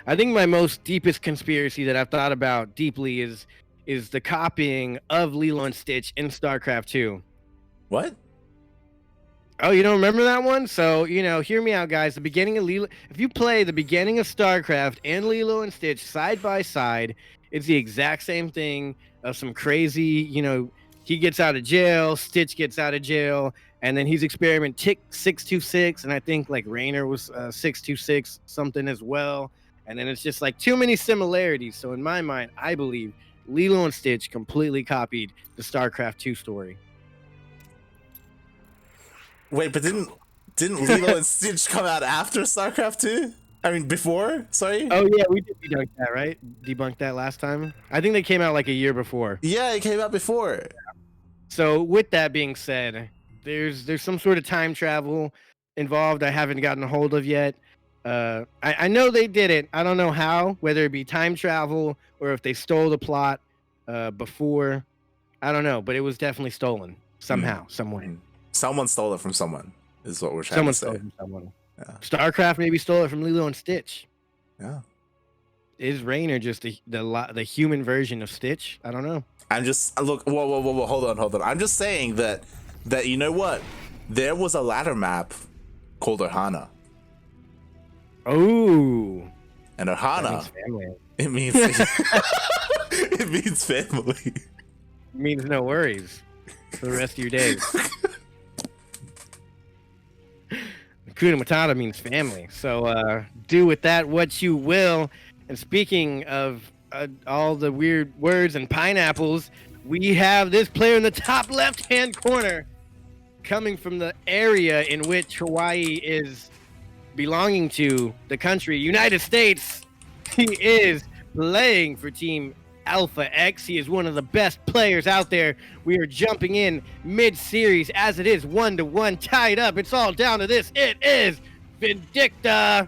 I think my most deepest conspiracy that I've thought about deeply is the copying of Lilo and Stitch in StarCraft 2. What? Oh, you don't remember that one? So, hear me out, guys. The beginning of Lilo, if you play the beginning of StarCraft and Lilo and Stitch side by side, it's the exact same thing of some crazy, he gets out of jail, Stitch gets out of jail, and then he's experiment tick 626, and I think like Raynor was 626 something as well. And then it's just like too many similarities. So in my mind, I believe Lilo and Stitch completely copied the StarCraft 2 story. Wait, but didn't Lilo and Stitch come out after StarCraft 2? I mean, before? Sorry? Oh, yeah, we did debunk that, right? Debunked that last time? I think they came out like a year before. Yeah, it came out before. So with that being said, there's some sort of time travel involved I haven't gotten a hold of yet. I know they did it. I don't know how, whether it be time travel or if they stole the plot before. I don't know, but it was definitely stolen somehow, some way. Someone stole it from someone, is what we're trying to say. Someone stole it from someone. Yeah. StarCraft maybe stole it from Lilo and Stitch. Yeah. Is Raynor just the human version of Stitch? I don't know. I'm just look. Whoa! Hold on. I'm just saying that you know what? There was a ladder map called Ohana. Oh. And Ohana. It means it means family. It means no worries for the rest of your days. Hakuna Matata means family. So do with that what you will. And speaking of all the weird words and pineapples, we have this player in the top left-hand corner coming from the area in which Hawaii is belonging to, the country, United States. He is playing for Team Alpha X. He is one of the best players out there. We are jumping in mid-series as it is 1-1 tied up. It's all down to this. It is Vindicta.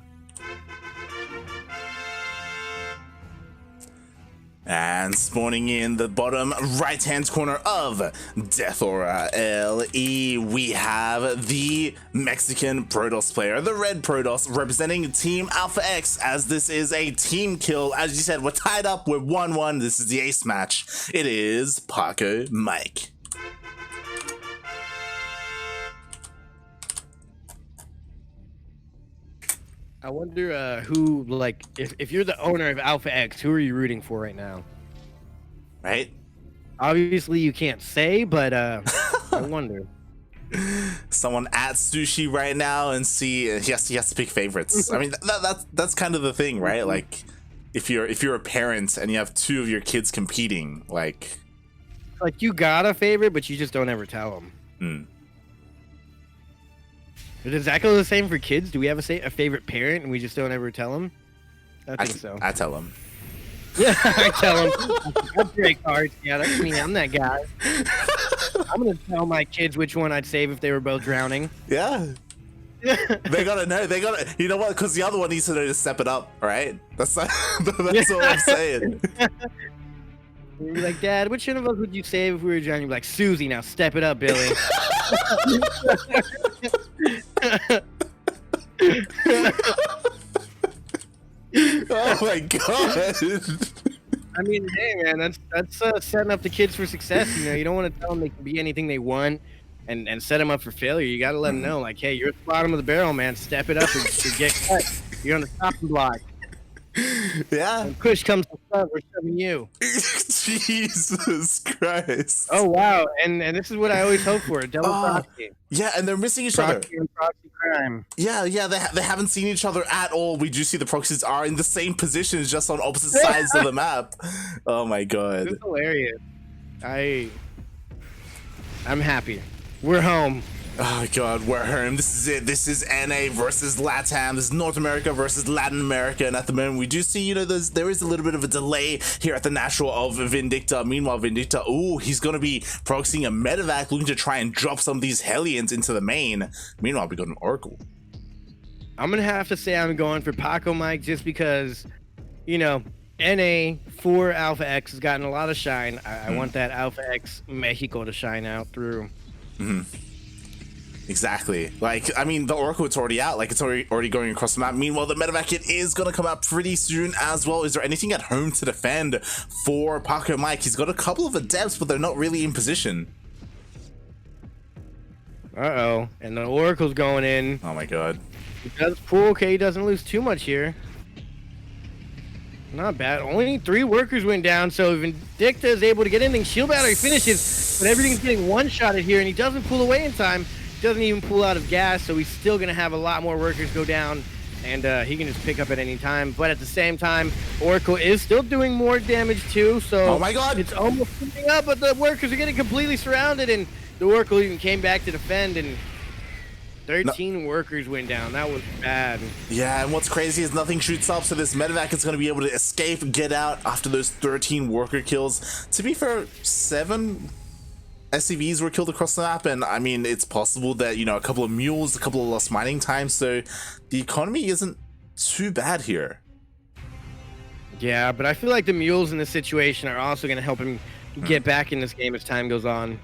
And spawning in the bottom right-hand corner of Death Aura LE, we have the Mexican Protoss player, the Red Protoss, representing Team Alpha X, as this is a team kill. As you said, we're tied up, we're 1-1. This is the ace match. It is Pacomike. I wonder who, like, if you're the owner of Alpha X, who are you rooting for right now? Right? Obviously, you can't say, but I wonder. Someone at Sushi right now and see he has to pick favorites. I mean, that's kind of the thing, right? Like, if you're a parent and you have two of your kids competing, like you got a favorite, but you just don't ever tell them. Does that go the same for kids? Do we have a favorite parent and we just don't ever tell them? I think so. I tell them. Yeah, I tell them. I play cards. Yeah, that's me. I'm that guy. I'm gonna tell my kids which one I'd save if they were both drowning. Yeah. They gotta know. They gotta. You know what? Because the other one needs to know to step it up, right? That's all I'm saying. You'd be like, Dad, which one of us would you save if we were drowning? You'd be like, Susie, now step it up, Billy. Oh my god. I mean, hey man, that's setting up the kids for success. You don't want to tell them they can be anything they want and set them up for failure. You got to let them know, like, hey, you're at the bottom of the barrel, man. Step it up and get cut. You're on the chopping block. Yeah. When push comes to shove, we're shoving you. Jesus Christ. Oh wow, and this is what I always hope for, a double proxy. Yeah, and they're missing each proxy other. And proxy crime. Yeah, they haven't seen each other at all. We do see the proxies are in the same positions, just on opposite sides of the map. Oh my god. It's hilarious. I'm happy. We're home. Oh god, we're home. This is it. This is NA versus LATAM. This is North America versus Latin America. And at the moment, we do see, there is a little bit of a delay here at the Natural of Vindicta. Meanwhile, Vindicta, he's going to be proxying a medevac, looking to try and drop some of these Hellions into the main. Meanwhile, we got an Oracle. I'm going to have to say I'm going for Pacomike just because, NA for Alpha X has gotten a lot of shine. I want that Alpha X Mexico to shine out through. Exactly. Like, I mean, the Oracle, it's already out. Like, it's already going across the map. Meanwhile, the medevac kit is going to come out pretty soon as well. Is there anything at home to defend for Pacomike? He's got a couple of adepts, but they're not really in position. Uh-oh. And the Oracle's going in. Oh, my God. He does pull. Okay, he doesn't lose too much here. Not bad. Only 3 workers went down, so Vindicta is able to get anything. Shield battery finishes, but everything's getting one-shotted here, and he doesn't pull away in time. Doesn't even pull out of gas, so he's still going to have a lot more workers go down, and he can just pick up at any time. But at the same time, Oracle is still doing more damage too, so oh my God, it's almost coming up, but the workers are getting completely surrounded, and the Oracle even came back to defend, and 13 workers went down. That was bad. Yeah, and what's crazy is nothing shoots up, so this medevac is going to be able to escape, get out after those 13 worker kills. To be fair, 7 SCVs were killed across the map, and I mean, it's possible that, you know, a couple of mules, a couple of lost mining time, so the economy isn't too bad here. Yeah, but I feel like the mules in this situation are also going to help him get back in this game as time goes on.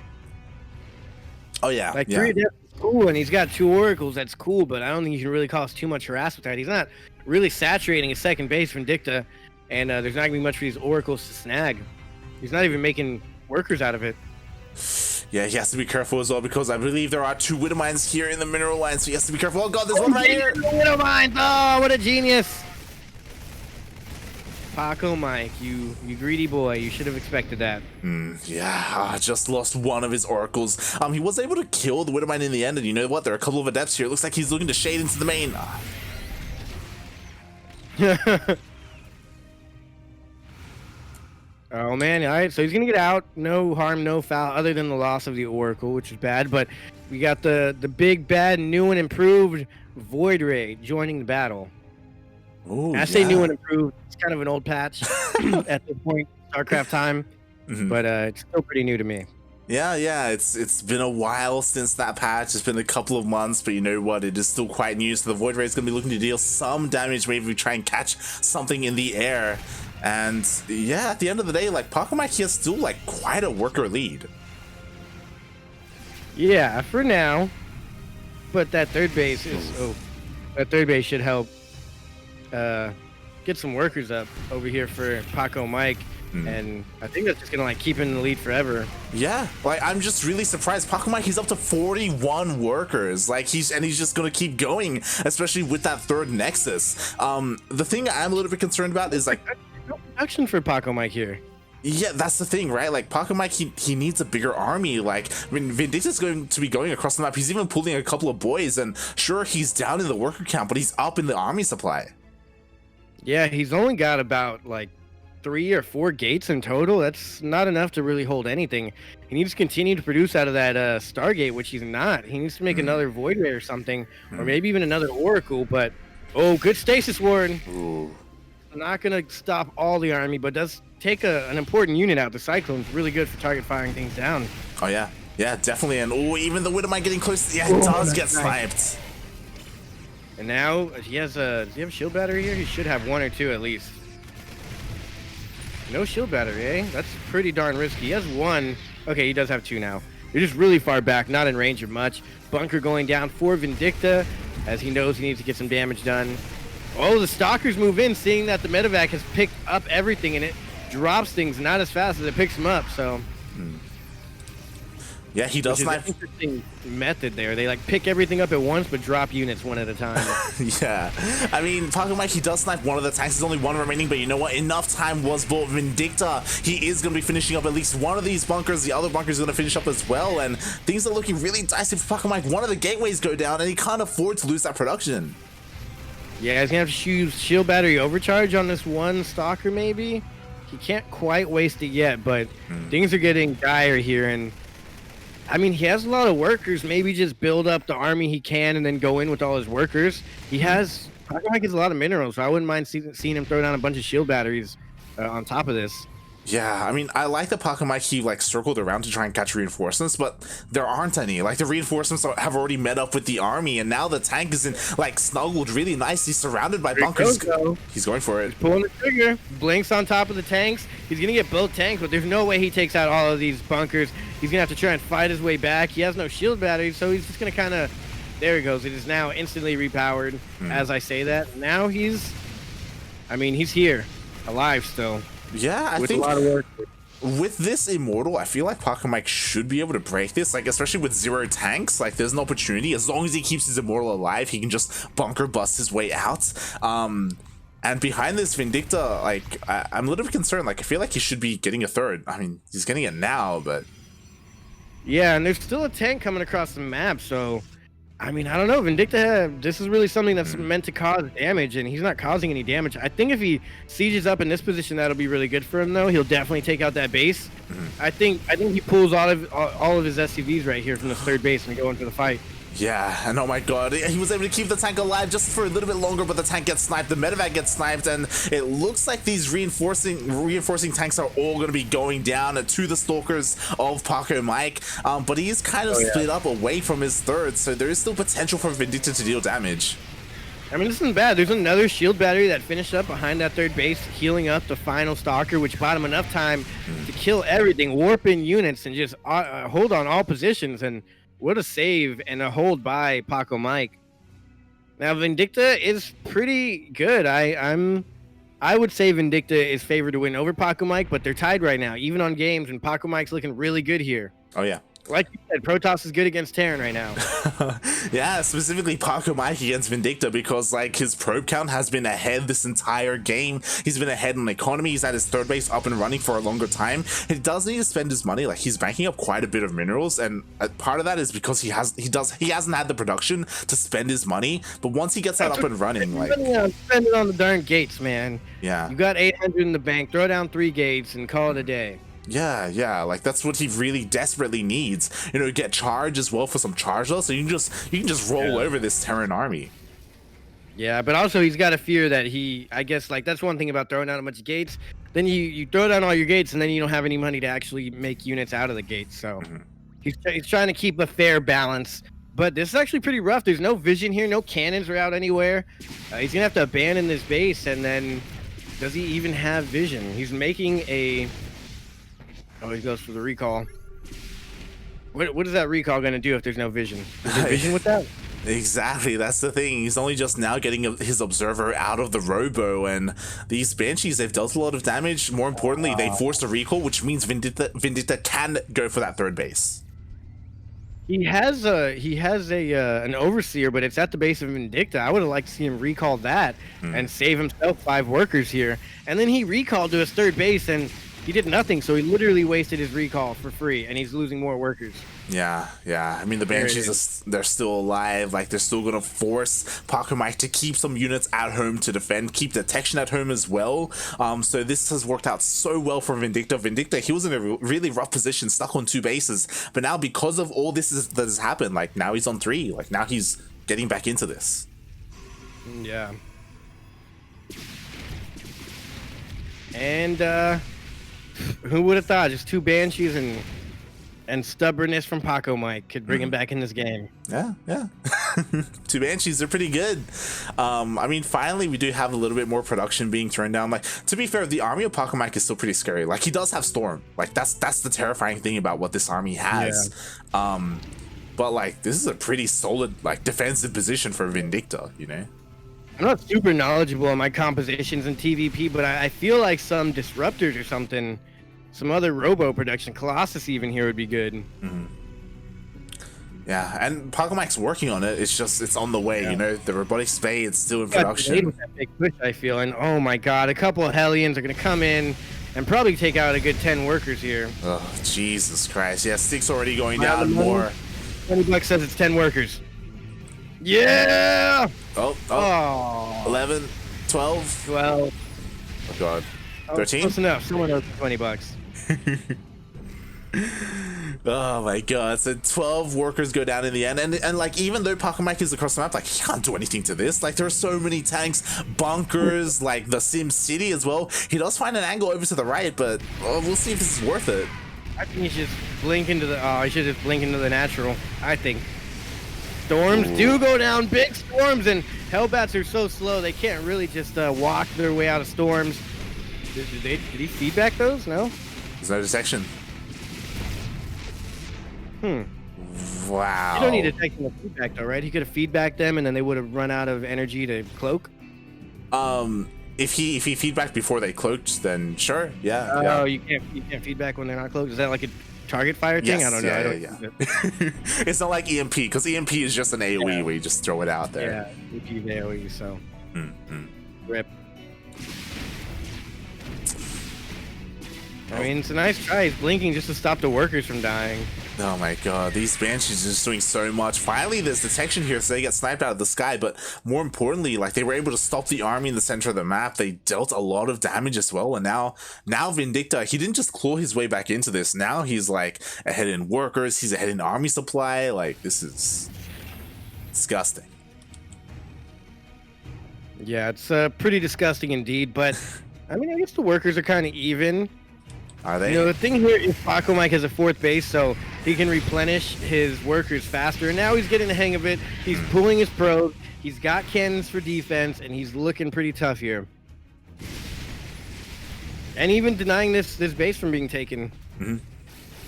Oh yeah, like yeah. 3 adepts is cool, and he's got 2 oracles. That's cool, but I don't think you can really cause too much harassment with that. He's not really saturating his second base Vindicta, and there's not going to be much for these oracles to snag. He's not even making workers out of it. Yeah, he has to be careful as well, because I believe there are 2 widow mines here in the mineral line, so he has to be careful. Oh God, there's one right here. Widow mines! Oh, what a genius! Pacomike, you greedy boy. You should have expected that. Yeah, just lost one of his oracles. He was able to kill the widow mine in the end, and you know what? There are a couple of adepts here. It looks like he's looking to shade into the main. Oh man, all right, so he's gonna get out. No harm, no foul, other than the loss of the Oracle, which is bad. But we got the big, bad, new and improved Void Ray joining the battle. Ooh, I say new and improved. It's kind of an old patch at this point, StarCraft time, but it's still pretty new to me. Yeah, it's been a while since that patch. It's been a couple of months, but you know what? It is still quite new, so the Void Ray is going to be looking to deal some damage, maybe try and catch something in the air. And yeah, at the end of the day, like, Pacomike has still like quite a worker lead. Yeah, for now. But that third base is that third base should help get some workers up over here for Pacomike. And I think that's just gonna like keep him in the lead forever. Yeah, like I'm just really surprised. Pacomike, he's up to 41 workers. Like he's just gonna keep going, especially with that third nexus. The thing I'm a little bit concerned about is like no production for Pacomike here. Yeah, that's the thing, right? Like Pacomike, he needs a bigger army. Like, I mean, Vindicta's going to be going across the map. He's even pulling a couple of boys, and sure, he's down in the worker count, but he's up in the army supply. Yeah, he's only got about like 3 or 4 gates in total. That's not enough to really hold anything. He needs to continue to produce out of that Stargate, which he's not. He needs to make another Void Ray or something, or maybe even another Oracle. But oh, good stasis ward. Ooh. Not gonna stop all the army, but does take an important unit out. The Cyclone's really good for target firing things down. Oh yeah, definitely. And oh, even the Widowmine getting close. Yeah, it does get sniped. And now he has does he have a shield battery here? He should have 1 or 2 at least. No shield battery, eh? That's pretty darn risky. He has 1. Okay, he does have 2 now. You're just really far back, not in range of much. Bunker going down for Vindicta, as he knows he needs to get some damage done. Oh, the Stalkers move in, seeing that the medevac has picked up everything, and it drops things not as fast as it picks them up, so... Yeah, he does snipe. An interesting method there. They like pick everything up at once, but drop units one at a time. Yeah, I mean, Pacomike, he does snipe one of the tanks. There's only 1 remaining, but you know what? Enough time was bought. Vindicta, he is going to be finishing up at least one of these bunkers. The other bunker is going to finish up as well, and things are looking really dicey for Pacomike. One of the gateways go down, and he can't afford to lose that production. Yeah, he's going to have to use shield battery overcharge on this one Stalker, maybe. He can't quite waste it yet, but things are getting dire here, and I mean, he has a lot of workers. Maybe just build up the army he can and then go in with all his workers. He has, Pacomike has a lot of minerals, so I wouldn't mind seeing him throw down a bunch of shield batteries on top of this. Yeah, I mean, I like the Pacomike he like circled around to try and catch reinforcements, but there aren't any. Like the reinforcements have already met up with the army, and now the tank is in like snuggled really nicely, surrounded by bunkers. He's going for it. He's pulling the trigger. Blinks on top of the tanks. He's gonna get both tanks, but there's no way he takes out all of these bunkers. He's gonna have to try and fight his way back. He has no shield battery, so he's just gonna kind of. There he goes. It is now instantly repowered. As I say that, now he's. I mean, he's here, alive still. Yeah, I with think a lot of work. With this Immortal, I feel like Pacomike should be able to break this, like especially with 0 tanks. Like there's an opportunity. As long as he keeps his Immortal alive, he can just bunker bust his way out. And behind this Vindicta, like I'm a little bit concerned. Like I feel like he should be getting a third. I mean, he's getting it now, but yeah, and there's still a tank coming across the map, so I mean, I don't know. Vindicta, this is really something that's meant to cause damage, and he's not causing any damage. I think if he sieges up in this position, that'll be really good for him, though. He'll definitely take out that base. I think he pulls all of his SCVs right here from the third base and go into the fight. yeah, and oh my god, he was able to keep the tank alive just for a little bit longer, but the tank gets sniped, the medevac gets sniped, and it looks like these reinforcing tanks are all going to be going down to the stalkers of Pacomike, but he is kind of split up away from his third, so there is still potential for Vindicta to deal damage. I mean, this isn't bad. There's another shield battery that finished up behind that third base, healing up the final stalker, which bought him enough time to kill everything, warp in units, and just hold on all positions. And what a save and a hold by Pacomike. Now, Vindicta is pretty good. I would say Vindicta is favored to win over Pacomike, but they're tied right now, even on games, and Pacomike's looking really good here. Oh, yeah. Like you said, Protoss is good against Terran right now. Yeah, specifically Pacomike against Vindicta, because like his probe count has been ahead this entire game. He's been ahead in economy. He's had his third base up and running for a longer time. He does need to spend his money. Like he's banking up quite a bit of minerals, and part of that is because he hasn't had the production to spend his money. But once he gets that up and running, like spend it on the darn gates, man. Yeah, you got 800 in the bank. Throw down 3 gates and call it a day. Yeah, like that's what he really desperately needs. You know, get charge as well for some charge loss, so you can just roll over this Terran army. Yeah, but also he's got a fear that I guess like that's one thing about throwing down a bunch of gates. Then you throw down all your gates, and then you don't have any money to actually make units out of the gates. So he's trying to keep a fair balance. But this is actually pretty rough. There's no vision here. No cannons are out anywhere. He's gonna have to abandon this base, and then does he even have vision? He's making a. Oh, he goes for the recall. What is that recall going to do if there's no vision? Is there vision with that? Exactly, that's the thing. He's only just now getting his observer out of the robo, and these Banshees, they've dealt a lot of damage. More importantly, they forced a recall, which means Vindicta can go for that third base. He has an overseer, but it's at the base of Vindicta. I would have liked to see him recall that and save himself 5 workers here. And then he recalled to his third base, and he did nothing, so he literally wasted his recall for free, and he's losing more workers. Yeah. I mean, the Banshees, they're still alive. Like, they're still going to force Pacomike to keep some units at home to defend, keep detection at home as well. So this has worked out so well for Vindicta. Vindicta, he was in a really rough position, stuck on 2 bases. But now, because of all this that has happened, like, now he's on 3. Like, now he's getting back into this. Yeah. And, who would have thought just 2 Banshees and stubbornness from Pacomike could bring him back in this game? Yeah. 2 Banshees are pretty good. I mean, finally, we do have a little bit more production being turned down. Like, to be fair, the army of Pacomike is still pretty scary. Like, he does have Storm. Like, that's the terrifying thing about what this army has. Yeah. But, like, this is a pretty solid, like, defensive position for Vindicta, you know? I'm not super knowledgeable on my compositions in TVP, but I feel like some disruptors or something, some other robo production, Colossus even here would be good. Yeah, and Pacomike's working on it. It's on the way, you know. The robotic spade, it's still in production. With that big push, I feel, and oh my god, a couple of Hellions are gonna come in and probably take out a good 10 workers here. Oh, Jesus Christ. Yeah, Stick's already going down more. $20 says it's 10 workers. Yeah! Oh. 11, 12. 12. Oh, God. 13? Close enough. Someone owes $20. Oh my god, so 12 workers go down in the end, and like, even though Pacomike is across the map, like, he can't do anything to this. Like, there are so many tanks, bunkers, like the Sim City as well. He does find an angle over to the right, but we'll see if this is worth it. I think he should just blink into the, he should just blink into the natural, I think. Storms do go down, big storms, and Hellbats are so slow, they can't really just walk their way out of storms. Did he feedback those? No? There's no detection. Wow. You don't need to take the feedback though, right? He could have feedbacked them, and then they would have run out of energy to cloak. If he feedbacked before they cloaked, then sure, yeah. Oh, you can't feedback when they're not cloaked. Is that like a target fire thing? Yes, I don't know. Yeah. It's not like EMP, because EMP is just an AoE where you just throw it out there. Yeah, EMP AoE. So rip. I mean, it's a nice try. He's blinking just to stop the workers from dying. Oh my god, these Banshees are just doing so much. Finally, there's detection here, so they get sniped out of the sky, but more importantly, like, they were able to stop the army in the center of the map. They dealt a lot of damage as well, and now Vindicta, he didn't just claw his way back into this. Now he's, like, ahead in workers, he's ahead in army supply. Like, this is disgusting. Yeah, it's pretty disgusting indeed, but I mean, I guess the workers are kind of even. Are they? You know, the thing here is Pacomike has a 4th base, so he can replenish his workers faster. And now he's getting the hang of it. He's pulling his probes. He's got cannons for defense, and he's looking pretty tough here. And even denying this base from being taken.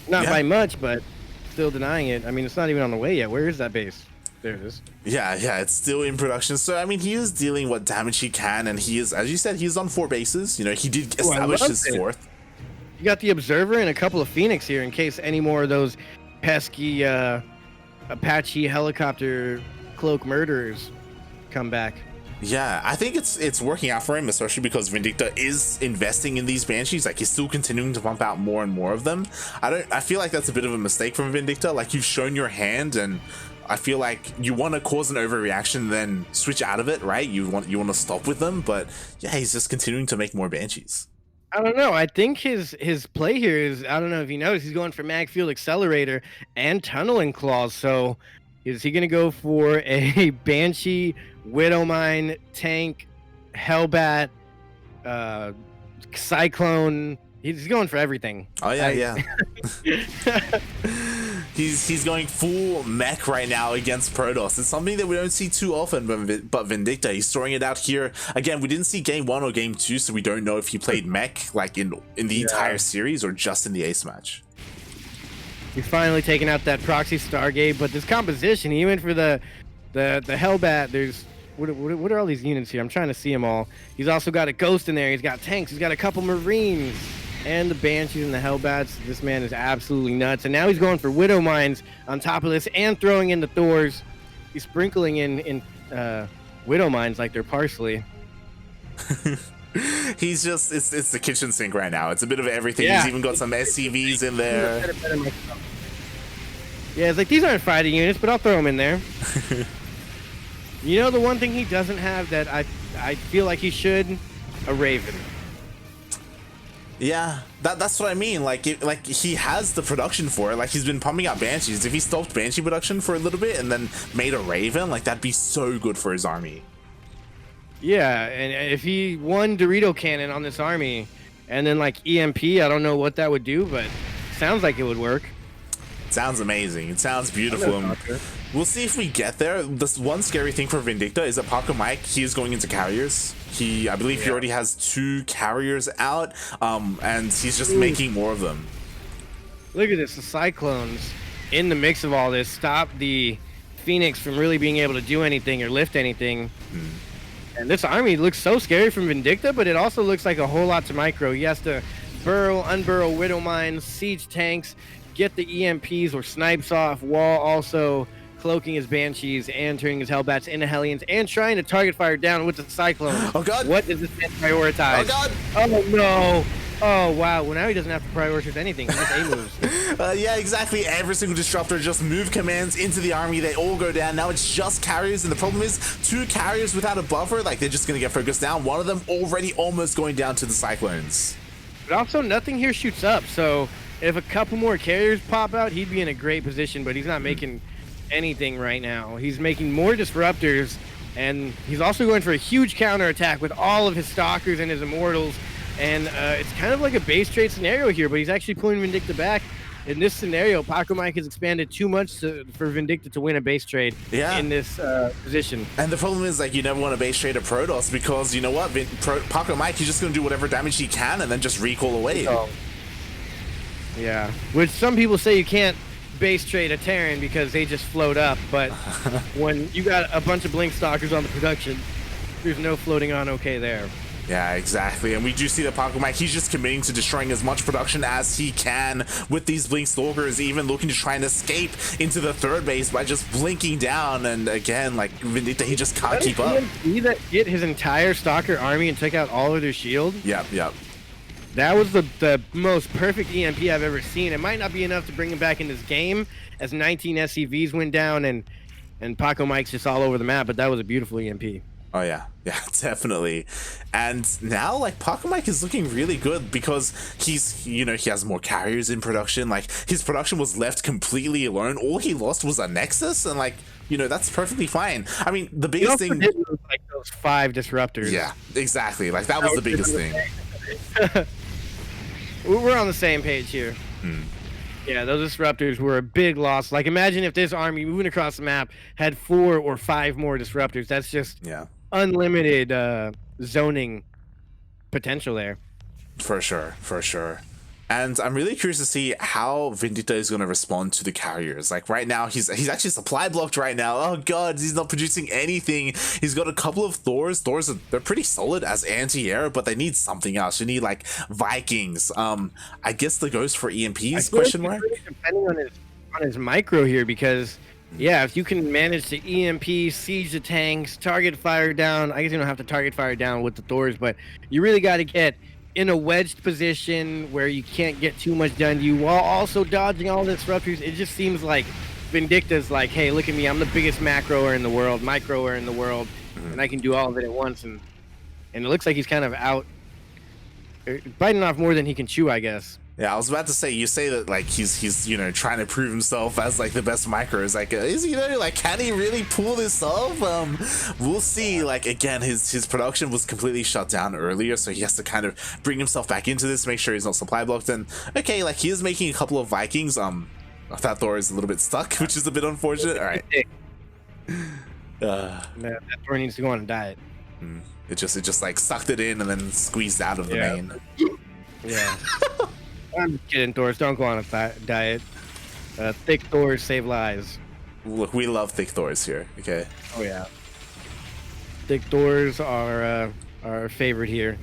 Not by much, but still denying it. I mean, it's not even on the way yet. Where is that base? There it is. Yeah, it's still in production. So, I mean, he is dealing what damage he can, and he is, as you said, he's on 4 bases. You know, he did establish his 4th. You got the Observer and a couple of Phoenix here in case any more of those pesky Apache helicopter cloak murderers come back. Yeah, I think it's working out for him, especially because Vindicta is investing in these Banshees. Like, he's still continuing to pump out more and more of them. I feel like that's a bit of a mistake from Vindicta. Like, you've shown your hand, and I feel like you want to cause an overreaction, then switch out of it, right? You want to stop with them, but yeah, he's just continuing to make more Banshees. I don't know. I think his play here is, I don't know if you noticed, he's going for mag field accelerator and tunneling claws. So is he going to go for a Banshee, Widowmine, tank, Hellbat, Cyclone? He's going for everything. Oh yeah, He's going full mech right now against Protoss. It's something that we don't see too often, but Vindicta, he's throwing it out here. Again, we didn't see game 1 or game 2, so we don't know if he played mech like in the entire series or just in the ace match. He's finally taken out that proxy Stargate, but this composition, he went for the Hellbat. There's what are all these units here? I'm trying to see them all. He's also got a Ghost in there. He's got tanks. He's got a couple Marines. And the Banshees and the Hellbats. This man is absolutely nuts. And now he's going for Widow Mines on top of this and throwing in the Thors. He's sprinkling in Widow Mines like they're parsley. He's just, it's the kitchen sink right now. It's a bit of everything. Yeah. He's even got some SCVs in there. Yeah, it's like, these aren't fighting units, but I'll throw them in there. You know, the one thing he doesn't have that I feel like he should? A Raven. Yeah, that's what I mean. Like, he has the production for it. Like, he's been pumping out Banshees. If he stopped Banshee production for a little bit and then made a Raven, like, that'd be so good for his army. Yeah, and if he won Dorito Cannon on this army and then like EMP, I don't know what that would do, but sounds like it would work. It sounds amazing. It sounds beautiful. We'll see if we get there. This one scary thing for Vindicta is that Pacomike, he is going into carriers. I believe he already has 2 carriers out, and he's just making more of them. Look at this, the Cyclones in the mix of all this stop the Phoenix from really being able to do anything or lift anything. And this army looks so scary from Vindicta, but it also looks like a whole lot to Micro. He has to burrow, unburrow Widow Mines, siege tanks, get the EMPs or snipes off, while also cloaking his Banshees and turning his Hellbats into Hellions and trying to target fire down with the Cyclone. Oh god! What does this man prioritize? Oh god! Oh no! Oh wow, well now he doesn't have to prioritize anything, he just A moves. Yeah, exactly. Every single disruptor just move commands into the army, they all go down. Now it's just carriers, and the problem is 2 carriers without a buffer, like, they're just gonna get focused down. One of them already almost going down to the Cyclones. But also nothing here shoots up, so if a couple more carriers pop out, he'd be in a great position, but he's not making anything right now. He's making more disruptors, and he's also going for a huge counterattack with all of his stalkers and his immortals. And it's kind of like a base trade scenario here, but he's actually pulling Vindicta back. In this scenario, Pacomike has expanded too much for Vindicta to win a base trade in this position. And the problem is, like, you never want to base trade a Protoss because, you know what, Pacomike, he's just going to do whatever damage he can and then just recall away. Yeah, which some people say you can't base trade a Terran because they just float up, but when you got a bunch of Blink Stalkers on the production, there's no floating on okay there. Yeah, exactly. And we do see that Pacomike, he's just committing to destroying as much production as he can with these Blink Stalkers, even looking to try and escape into the third base by just blinking down. And again, like, Vindicta, he just can't keep up. See that hit his entire Stalker army and took out all of their shield? Yep. That was the most perfect EMP I've ever seen. It might not be enough to bring him back in this game, as 19 SCVs went down and Pacomike's just all over the map, but that was a beautiful EMP. Oh yeah, definitely. And now, like, Pacomike is looking really good because he's, you know, he has more carriers in production. Like, his production was left completely alone. All he lost was a Nexus, and, like, you know, that's perfectly fine. I mean, the biggest thing, like those 5 disruptors. Yeah, exactly. Like, that was the biggest thing. We're on the same page here. Yeah, those disruptors were a big loss. Like, imagine if this army moving across the map had 4 or 5 more disruptors. That's just unlimited zoning potential there. For sure. And I'm really curious to see how Vindicta is going to respond to the carriers. Like, right now, he's actually supply blocked right now. Oh god, he's not producing anything. He's got a couple of Thors. They're pretty solid as anti-air, but they need something else. You need, like, Vikings. I guess the goes for EMPs, question mark? Really depending on his micro here, because yeah, if you can manage to EMP, siege the tanks, target fire down, I guess you don't have to target fire down with the Thors, but you really got to get in a wedged position where you can't get too much done to you while also dodging all the disruptors. It just seems like Vindicta's like, hey, look at me, I'm the biggest microer in the world, and I can do all of it at once. And it looks like he's kind of out, biting off more than he can chew, I guess. Yeah, I was about to say, you say that, like, he's you know, trying to prove himself as, like, the best micro. It's like, is, you know, like, can he really pull this off? We'll see. Like, again, his production was completely shut down earlier, so he has to kind of bring himself back into this, make sure he's not supply blocked. And okay, like, he is making a couple of Vikings. That Thor is a little bit stuck, which is a bit unfortunate. All right. Man, that Thor needs to go on a diet. It just like sucked it in and then squeezed out of the main. Yeah. I'm just kidding, Thors. Don't go on a diet. Thick Thors save lives. Look, we love thick Thors here. Okay. Oh yeah. Thick Thors are our favorite here,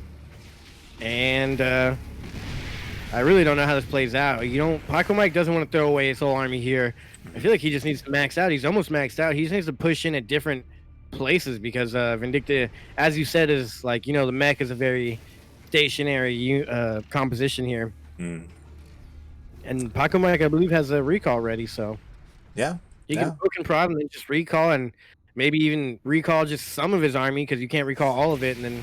and I really don't know how this plays out. You know, Pacomike doesn't want to throw away his whole army here. I feel like he just needs to max out. He's almost maxed out. He just needs to push in at different places because Vindicta, as you said, is like, you know, the mech is a very stationary composition here. And Pacomike, I believe, has a recall ready, so yeah, he can book and prod and then just recall, and maybe even recall just some of his army because you can't recall all of it, and then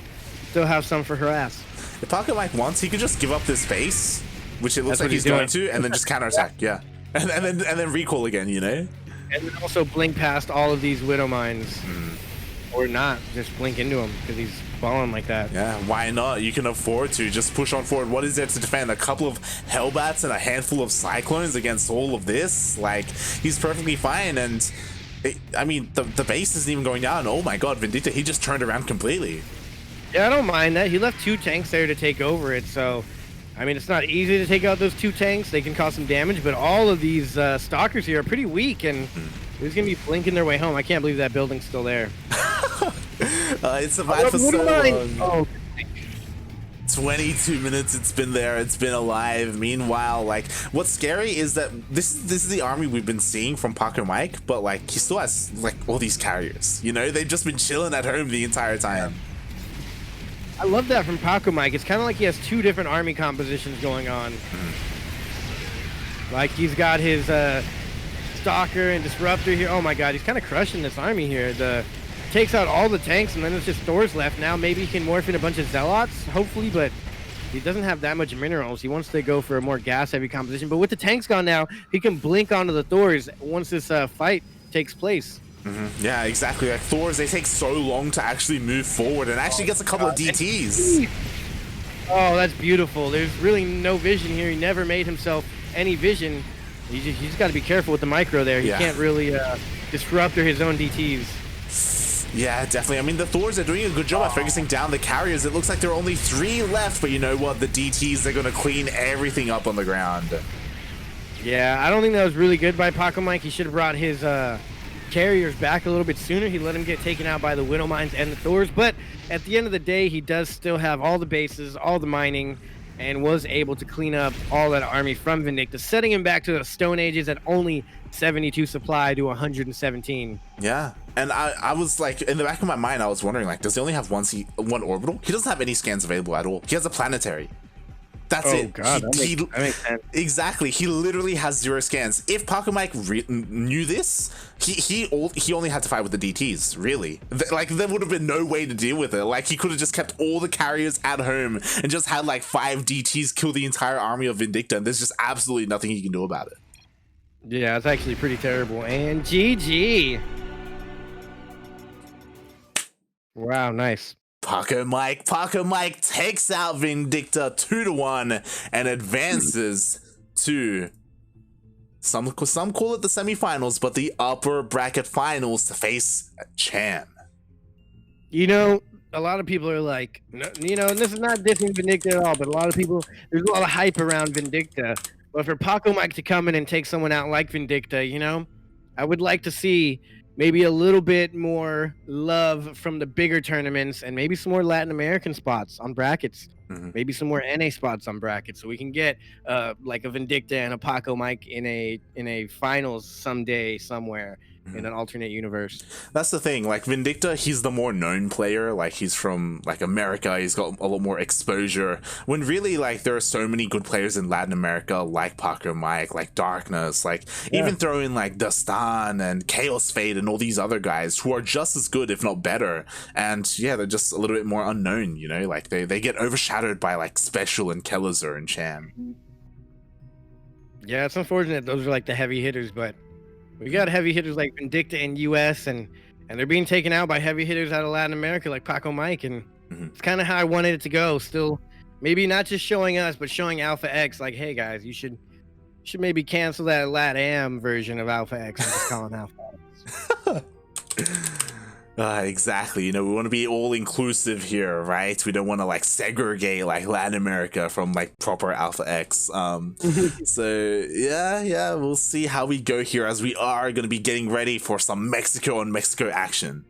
still have some for harass. If Pacomike wants, he could just give up this base, which it looks like he's going to, and then just counterattack. Yeah, and then recall again, you know, and then also blink past all of these Widow Mines, or not, just blink into him because he's balling like that. Yeah, why not? You can afford to just push on forward. What is there to defend? A couple of Hellbats and a handful of Cyclones against all of this? Like, he's perfectly fine. And I mean, the base isn't even going down. Oh my god, Vindicta, he just turned around completely. Yeah, I don't mind that. He left 2 tanks there to take over it, so I mean, it's not easy to take out those 2 tanks. They can cause some damage, but all of these stalkers here are pretty weak, and he's gonna be blinking their way home. I can't believe that building's still there. It's survived for so long. Oh. 22 minutes it's been there, it's been alive. Meanwhile, like, what's scary is that this is the army we've been seeing from Pacomike, but like, he still has like all these carriers, you know, they've just been chilling at home the entire time. I love that from Pacomike. It's kind of like he has 2 different army compositions going on. Like, he's got his Stalker and Disruptor here. Oh my god, he's kind of crushing this army here. Takes out all the tanks, and then it's just Thors left. Now maybe he can morph in a bunch of Zealots, hopefully, but He doesn't have that much minerals. He wants to go for a more gas-heavy composition. But with the tanks gone now, he can blink onto the Thors once this fight takes place. Yeah, exactly. Like Thors, they take so long to actually move forward, and actually gets a couple of DTs. Oh, that's beautiful. There's really no vision here. He never made himself any vision. He's got to be careful with the micro there. He can't really disrupt his own DTs. Yeah, definitely. I mean, the Thors are doing a good job at focusing down the carriers. It looks like there are only 3 left, but you know what? The DTs, they're going to clean everything up on the ground. Yeah, I don't think that was really good by Pacomike. He should have brought his carriers back a little bit sooner. He let him get taken out by the Widow Mines and the Thors, but at the end of the day, he does still have all the bases, all the mining, and was able to clean up all that army from Vindicta, setting him back to the Stone Ages at only 72 supply to 117. Yeah, and I was like, in the back of my mind, I was wondering, like, does he only have one orbital? He doesn't have any scans available at all. He has a planetary. That's it. God, that makes sense. Exactly. He literally has 0 scans. If Pacomike knew this, he only had to fight with the DTs, really. Like, there would have been no way to deal with it. Like, he could have just kept all the carriers at home and just had, like, 5 DTs kill the entire army of Vindicta, and there's just absolutely nothing he can do about it. Yeah, it's actually pretty terrible. And GG. Wow, nice. Pacomike takes out Vindicta 2-1 and advances to some call it the semifinals, but the upper bracket finals to face Chan. You know, a lot of people are like, you know, and this is not dissing Vindicta at all, but a lot of people, there's a lot of hype around Vindicta. But for Pacomike to come in and take someone out like Vindicta, you know, I would like to see maybe a little bit more love from the bigger tournaments and maybe some more Latin American spots on brackets. Maybe some more NA spots on brackets, so we can get like a Vindicta and a Pacomike in a finals someday somewhere in an alternate universe. That's the thing, like Vindicta, he's the more known player, like he's from like America, he's got a lot more exposure, when really like there are so many good players in Latin America, like Pacomike, like Darkness, like even throw in like Dastan and Chaos Fade and all these other guys who are just as good if not better, and yeah, they're just a little bit more unknown, you know, like they get overshadowed by like Special and Kelazar and Chan. Yeah, it's unfortunate those are like the heavy hitters, but we got heavy hitters like Vindicta in US, and they're being taken out by heavy hitters out of Latin America like Pacomike, and it's kind of how I wanted it to go. Still, maybe not just showing us, but showing Alpha X like, hey guys, you should maybe cancel that LatAm version of Alpha X and just call him Alpha X. Exactly, you know, we want to be all inclusive here, right? We don't want to like segregate like Latin America from like proper Alpha X. So yeah, we'll see how we go here, as we are going to be getting ready for some Mexico on Mexico action.